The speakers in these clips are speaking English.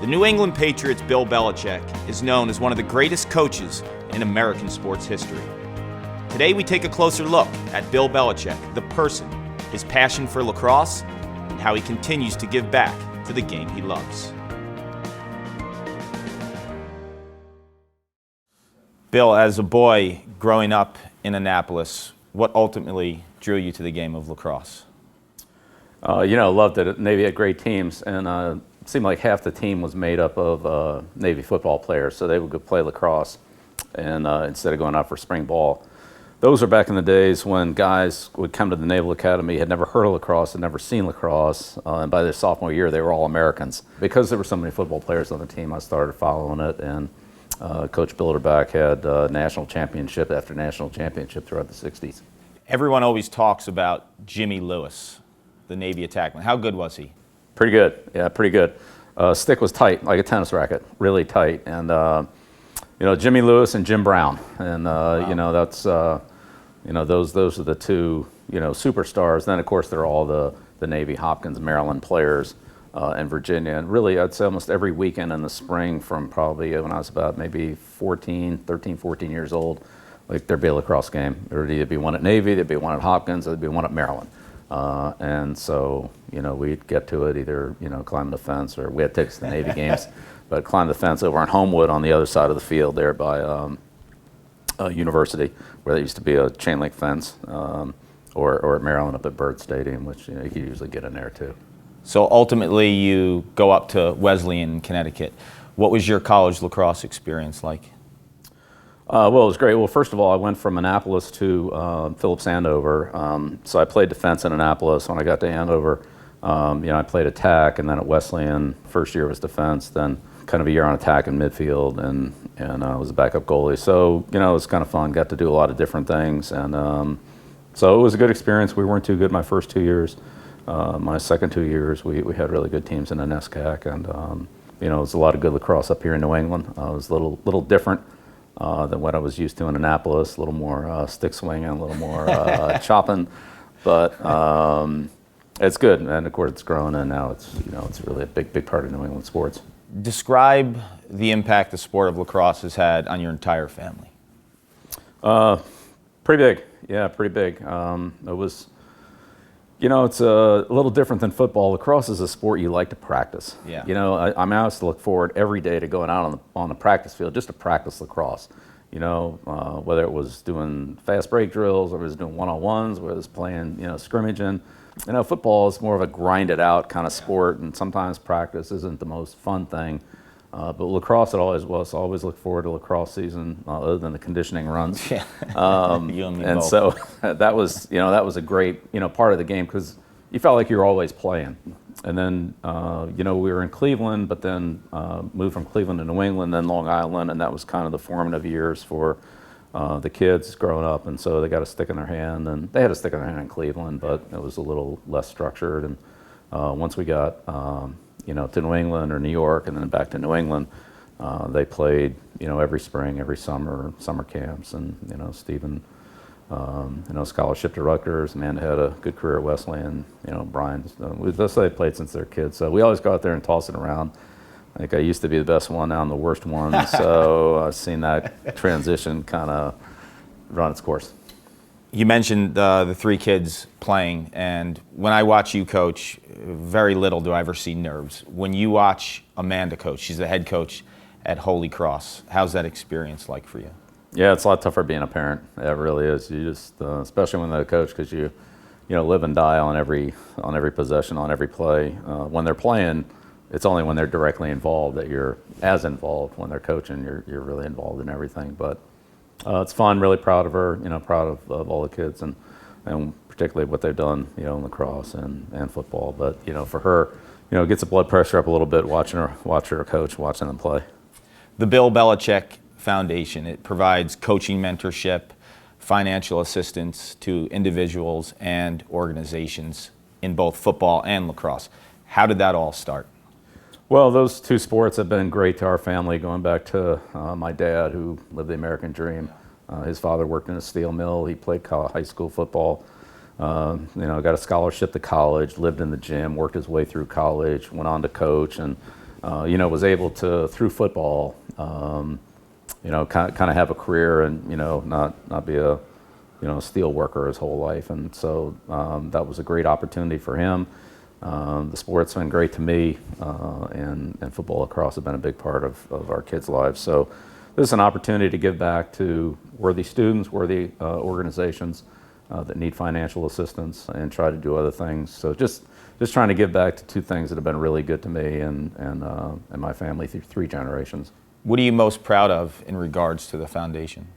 The New England Patriots Bill Belichick is known as one of the greatest coaches in American sports history. Today we take a closer look at Bill Belichick, the person, his passion for lacrosse, and how he continues to give back to the game he loves. Bill, as a boy growing up in Annapolis, what ultimately drew you to the game of lacrosse? Loved it. Navy had great teams, and it seemed like half the team was made up of Navy football players, so they would go play lacrosse and instead of going out for spring ball. Those were back in the days when guys would come to the Naval Academy, had never heard of lacrosse, had never seen lacrosse, and by their sophomore year they were all Americans. Because there were so many football players on the team, I started following it, and Coach Bilderback had national championship after national championship throughout the 60s. Everyone always talks about Jimmy Lewis, the Navy attackman. How good was he? Pretty good, yeah, pretty good. Stick was tight, like a tennis racket, really tight. And Jimmy Lewis and Jim Brown, and Wow. that's those are the two superstars. Then of course there are all the Navy, Hopkins, Maryland players, and Virginia. And really, I'd say almost every weekend in the spring, from probably when I was about maybe 13, 14 years old, like there'd be a lacrosse game. There'd either be one at Navy, there'd be one at Hopkins, there'd be one at Maryland. And so, we'd get to it either, climb the fence, or we had tickets to the Navy games, but climb the fence over in Homewood on the other side of the field there by University, where there used to be a chain link fence, or at Maryland up at Byrd Stadium, which you could usually get in there too. So ultimately you go up to Wesleyan, Connecticut. What was your college lacrosse experience like? Well, it was great. Well, first of all, I went from Annapolis to Phillips Andover. So I played defense in Annapolis. When I got to Andover, I played attack, and then at Wesleyan, first year was defense, then kind of a year on attack and midfield, and I was a backup goalie. So, it was kind of fun. Got to do a lot of different things, and so it was a good experience. We weren't too good my first 2 years. My second 2 years, we had really good teams in the NESCAC, and it was a lot of good lacrosse up here in New England. It was a little different than what I was used to in Annapolis. A little more stick swinging, a little more chopping, but it's good. And of course, it's grown, and now it's really a big part of New England sports. Describe the impact the sport of lacrosse has had on your entire family. Pretty big, yeah, pretty big. It was. It's a little different than football. Lacrosse is a sport you like to practice. Yeah. I'm asked to look forward every day to going out on the practice field just to practice lacrosse. Whether it was doing fast break drills, or it was doing one-on-ones, whether it was playing, scrimmaging. Football is more of a grinded out kind of sport, and sometimes practice isn't the most fun thing. But lacrosse, it always was. So I always look forward to lacrosse season, other than the conditioning runs. Yeah. You and me and both. so that was a great part of the game, because you felt like you were always playing. And then we were in Cleveland, but then moved from Cleveland to New England, then Long Island, and that was kind of the formative years for the kids growing up. And so they got a stick in their hand, and they had a stick in their hand in Cleveland, but it was a little less structured. And once we got to New England or New York, and then back to New England, they played, every spring, every summer camps, and Stephen, scholarship to Rutgers. Amanda had a good career at Wesleyan. Brian, they played since they're kids, so we always go out there and toss it around. I think I used to be the best one, now I'm the worst one. So I've seen that transition kind of run its course. You mentioned the three kids playing, and when I watch you coach, very little do I ever see nerves. When you watch Amanda coach, she's the head coach at Holy Cross. How's that experience like for you? Yeah, it's a lot tougher being a parent. It really is. You just, especially when they're a coach, because you live and die on every possession, on every play. When they're playing, it's only when they're directly involved that you're as involved. When they're coaching, you're really involved in everything. But it's fun. Really proud of her. Proud of all the kids, and particularly what they've done. In lacrosse and football. But for her, it gets the blood pressure up a little bit watch her coach, watching them play. The Bill Belichick Foundation, it provides coaching mentorship, financial assistance to individuals and organizations in both football and lacrosse. How did that all start? Well, those two sports have been great to our family, going back to my dad, who lived the American dream. His father worked in a steel mill. He played high school football. Got a scholarship to college, lived in the gym, worked his way through college, went on to coach, and was able to, through football, kind of have a career and, not be a, steel worker his whole life. And so that was a great opportunity for him. The sport's been great to me, and football, lacrosse have been a big part of our kids' lives. So this is an opportunity to give back to worthy students, worthy organizations that need financial assistance, and try to do other things. So just trying to give back to two things that have been really good to me and my family through 3 generations. What are you most proud of in regards to the foundation?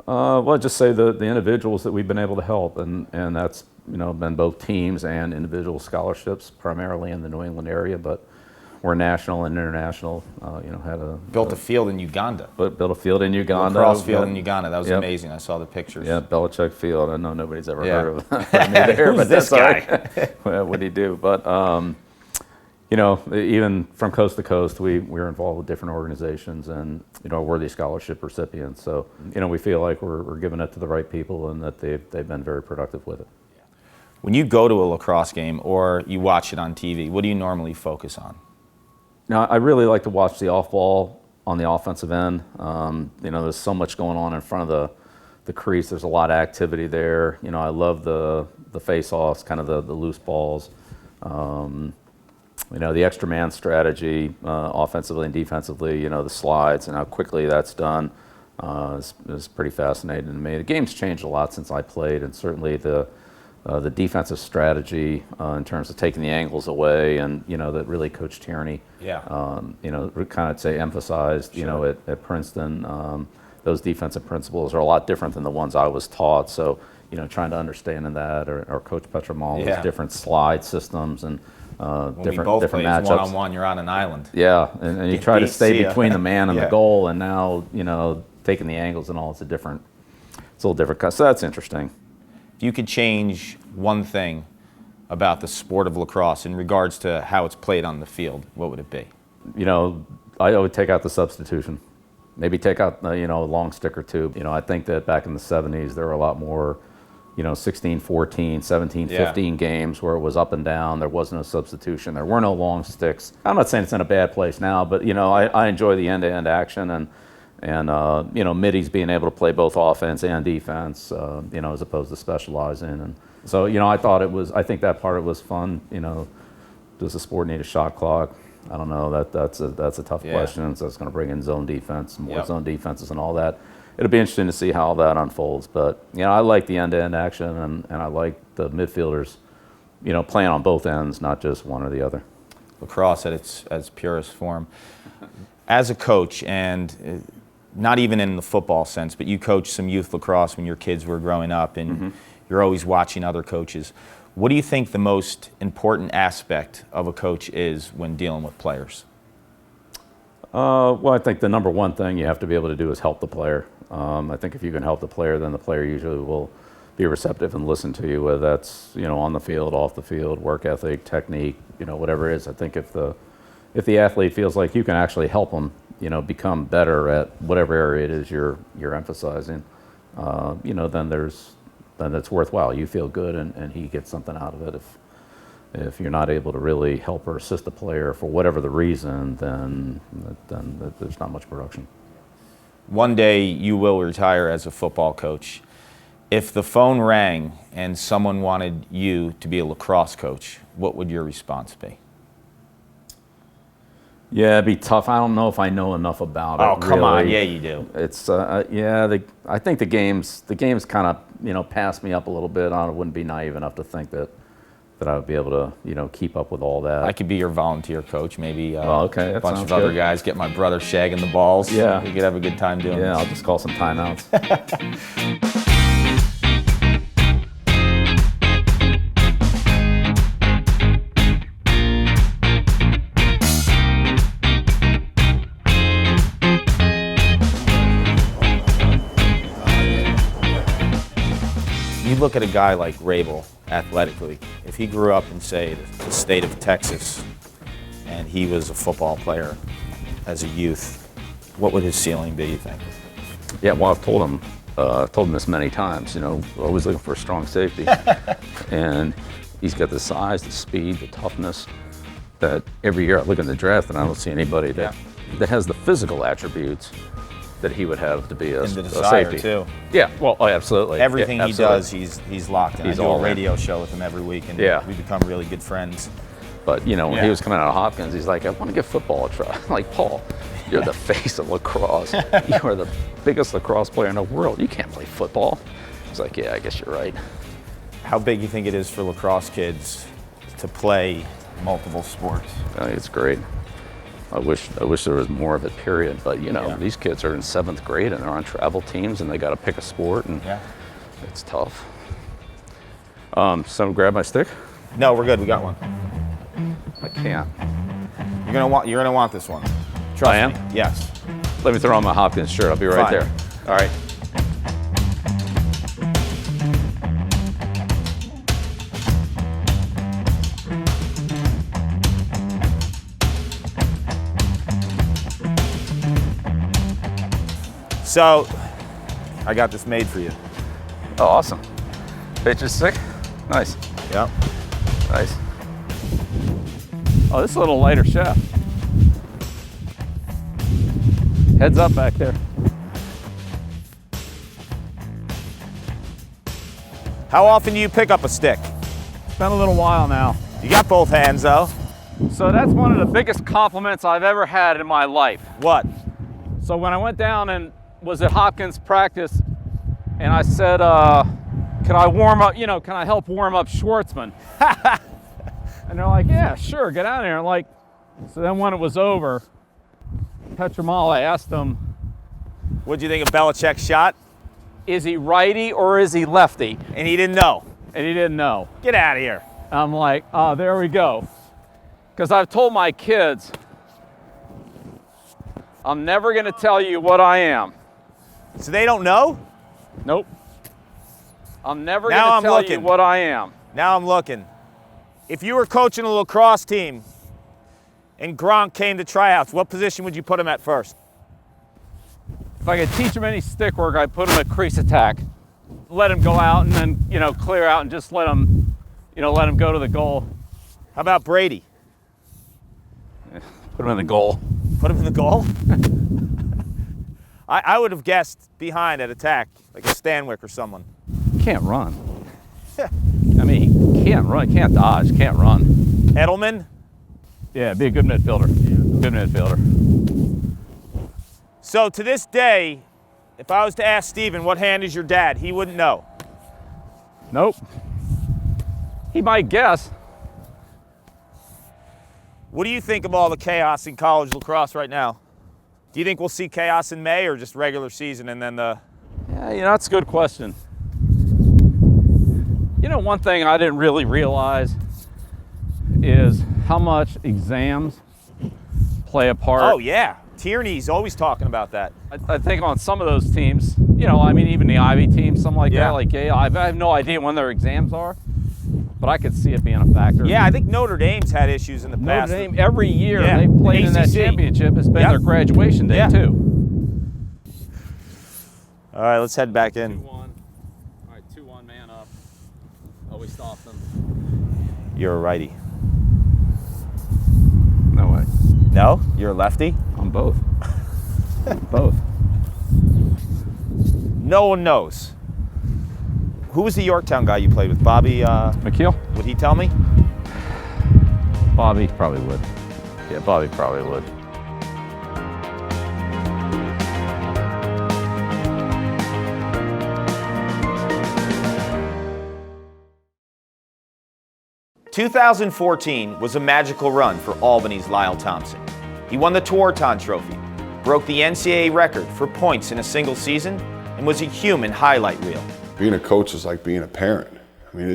Well, I'd just say the individuals that we've been able to help, and that's been both teams and individual scholarships, primarily in the New England area, but we're national and international. Built a field in Uganda. Built a field in Uganda. Lacrosse field in Uganda. That was amazing. I saw the pictures. Yeah, Belichick Field. I know nobody's ever heard of me there, Who's but this that's guy? Well, what do you do? But even from coast to coast, we're involved with different organizations and worthy scholarship recipients. So we feel like we're giving it to the right people and that they've been very productive with it. When you go to a lacrosse game or you watch it on TV, what do you normally focus on? Now, I really like to watch the off-ball on the offensive end. There's so much going on in front of the crease. There's a lot of activity there. I love the face-offs, kind of the loose balls. The extra man strategy, offensively and defensively, the slides and how quickly that's done is pretty fascinating to me. The game's changed a lot since I played, and certainly the defensive strategy in terms of taking the angles away, and that really Coach Tierney, kind of emphasized. Sure. At Princeton, those defensive principles are a lot different than the ones I was taught. So trying to understand in that, or Coach Petramala's different slide systems and different matchups. One-on-one, you're on an island. Yeah, and you try to stay between the man and the goal, and now taking the angles and all. It's a little different. So that's interesting. If you could change one thing about the sport of lacrosse in regards to how it's played on the field, what would it be? I would take out the substitution. Maybe take out a long stick or two. I think that back in the 70s there were a lot more 16, 14, 17, 15 games where it was up and down. There was no substitution. There were no long sticks. I'm not saying it's in a bad place now, but I enjoy the end-to-end action and middies being able to play both offense and defense, as opposed to specializing. And so, I think that part of it was fun. Does the sport need a shot clock? I don't know. That's a tough question. So it's going to bring in zone defense, more zone defenses and all that. It'll be interesting to see how that unfolds. But, I like the end-to-end action, and I like the midfielders, playing on both ends, not just one or the other. Lacrosse at its purest form. As a coach, and not even in the football sense, but you coached some youth lacrosse when your kids were growing up, and you're always watching other coaches. What do you think the most important aspect of a coach is when dealing with players? Well, I think the number one thing you have to be able to do is help the player. I think if you can help the player, then the player usually will be receptive and listen to you, whether that's on the field, off the field, work ethic, technique, whatever it is. I think if the athlete feels like you can actually help them, become better at whatever area it is you're emphasizing, then it's worthwhile. You feel good, and he gets something out of it. If you're not able to really help or assist the player for whatever the reason, then there's not much production. One day you will retire as a football coach. If the phone rang and someone wanted you to be a lacrosse coach, what would your response be? Yeah, it'd be tough. I don't know if I know enough about it. Oh, come on. Really. Yeah, you do. It's I think the game's kind of passed me up a little bit. I wouldn't be naive enough to think that I would be able to keep up with all that. I could be your volunteer coach. Maybe a bunch of other guys. Get my brother shagging the balls. Yeah, we could have a good time doing this. Yeah, I'll just call some timeouts. You look at a guy like Rabel athletically. If he grew up in, say, the state of Texas, and he was a football player as a youth, what would his ceiling be, you think? Yeah, well, I've told him this many times. Always looking for a strong safety, and he's got the size, the speed, the toughness. that every year I look in the draft and I don't see anybody that has the physical attributes that he would have to be a, And the a desire, safety. too. Yeah, well, absolutely. Everything Yeah, he absolutely. does, he's locked in. He's I do all a in. radio show with him every week, and Yeah. we become really good friends. But, you know, when Yeah. he was coming out of Hopkins, he's like, I want to give football a try. I'm like, Paul, you're the face of lacrosse. You are the biggest lacrosse player in the world. You can't play football. He's like, yeah, I guess you're right. How big do you think it is for lacrosse kids to play multiple sports? I think it's great. I wish there was more of it, period. But, you know, Yeah. these kids are in 7th grade and they're on travel teams and they got to pick a sport, and Yeah. it's tough. Someone grab my stick? No, we're good. We got one. I can't. You're gonna want this one. Trust I am? me. Yes. Let me throw on my Hopkins shirt. I'll be right Fine. there. All right. So, I got this made for you. Oh, awesome. Patriots stick? Nice. Yep. Nice. Oh, this is a little lighter shaft. Heads up back there. How often do you pick up a stick? It's been a little while now. You got both hands though. So that's one of the biggest compliments I've ever had in my life. What? So when I went down and was at Hopkins practice, and I said, can I warm up, you know, can I help warm up Schwartzman? And they're like, yeah, sure, get out of there. Like, so then when it was over, Petromal, I asked him, What'd you think of Belichick's shot? is he righty or is he lefty? And he didn't know. And he didn't know. Get out of here. I'm like, oh, there we go. Because I've told my kids, I'm never going to tell you what I am. So they don't know? Nope. I'm never Now going I'm to tell you looking. what I am. Now I'm looking. If you were coaching a lacrosse team and Gronk came to tryouts, what position would you put him at first? If I could teach him any stick work, I'd put him at crease attack. Let him go out and then, you know, clear out and just let him, you know, let him go to the goal. How about Brady? Put him in the goal. Put him in the goal? I would have guessed behind at attack, like a Stanwyck or someone. Can't run. I mean, he can't run, can't dodge, can't run. Edelman? Yeah, be a good midfielder. Good midfielder. So to this day, if I was to ask Steven, what hand is your dad? He wouldn't know. Nope. He might guess. What do you think of all the chaos in college lacrosse right now? Do you think we'll see chaos in May or just regular season and then the... Yeah, you know, that's a good question. You know, one thing I didn't really realize is how much exams play a part. Oh, yeah. Tierney's always talking about that. I think on some of those teams, you know, I mean, even the Ivy teams, something like Yeah. that, like Yale, I have no idea when their exams are, but I could see it being a factor. Yeah, I think Notre Dame's had issues in the past. Notre Dame, every year Yeah, they've played in that ACC. championship, has been Yep. their graduation day, Yeah. too. All right, let's head back in. 2-1. All right, 2-1, man up. Oh, we stopped them. You're a righty. No way. No? You're a lefty? I'm both. Both. No one knows. Who was the Yorktown guy you played with? Bobby, McKeel? would he tell me? Bobby probably would. Yeah, Bobby probably would. "2014 was a magical run for Albany's Lyle Thompson. He won the Tewaaraton Trophy, broke the NCAA record for points in a single season, and was a human highlight reel. Being a coach is like being a parent. I mean,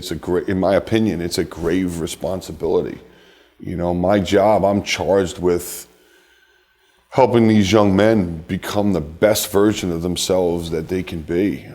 in my opinion, it's a grave responsibility. You know, my job, I'm charged with helping these young men become the best version of themselves that they can be.